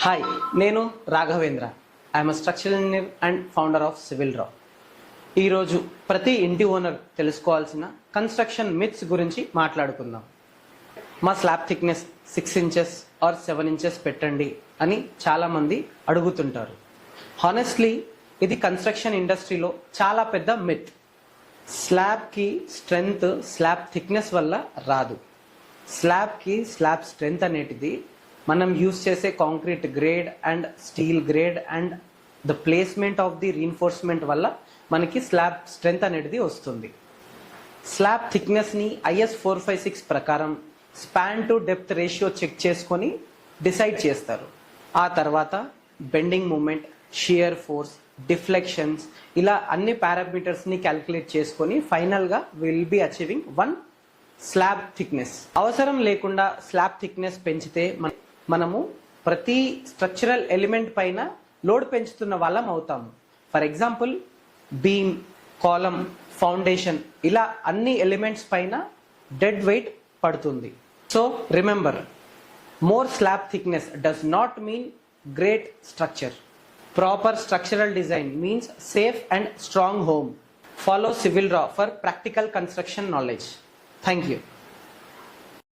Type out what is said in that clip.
Hi, నేను Raghavendra. I'm structural engineer and founder of civil రా. ఈరోజు ప్రతి ఇంటి ఓనర్ తెలుసుకోవాల్సిన కన్స్ట్రక్షన్ మిత్స్ గురించి మాట్లాడుకుందాం. మా slab thickness 6 inches are 7 inches పెట్టండి అని చాలామంది అడుగుతుంటారు. హానెస్ట్లీ ఇది కన్స్ట్రక్షన్ ఇండస్ట్రీలో చాలా పెద్ద మిత్. స్లాబ్కి స్ట్రెంగ్త్ స్లాబ్ థిక్నెస్ వల్ల రాదు. స్లాబ్కి స్లాబ్ స్ట్రెంగ్త్ అనేటిది మనం యూస్ చేసే concrete grade and steel grade and the placement of the reinforcement వల్ల మనకి స్లాబ్ స్ట్రెంగ్త్ అనేది వస్తుంది. స్లాబ్ థిక్నెస్ని IS 456 ప్రకారం span to depth ratio check చేసుకొని డిసైడ్ చేస్తారు. ఆ తర్వాత bending moment, shear force, deflections ఇలా అన్ని పారామీటర్స్ని క్యాలిక్యులేట్ చేసుకొని ఫైనల్గా will be achieving 1 slab thickness. అవసరం లేకుండా స్లాబ్ థిక్నెస్ పెంచితే మనము ప్రతి స్ట్రక్చరల్ ఎలిమెంట్ పైన లోడ్ పెంచుతున్న వాళ్ళం అవుతాము. For example beam, column, foundation ఇలా అన్ని ఎలిమెంట్స్ పైన డెడ్ వెయిట్ పడుతుంది. So remember, more slab thickness does not mean great structure. Proper structural design means safe and strong home. Follow Civil Raw for practical construction knowledge. Thank you.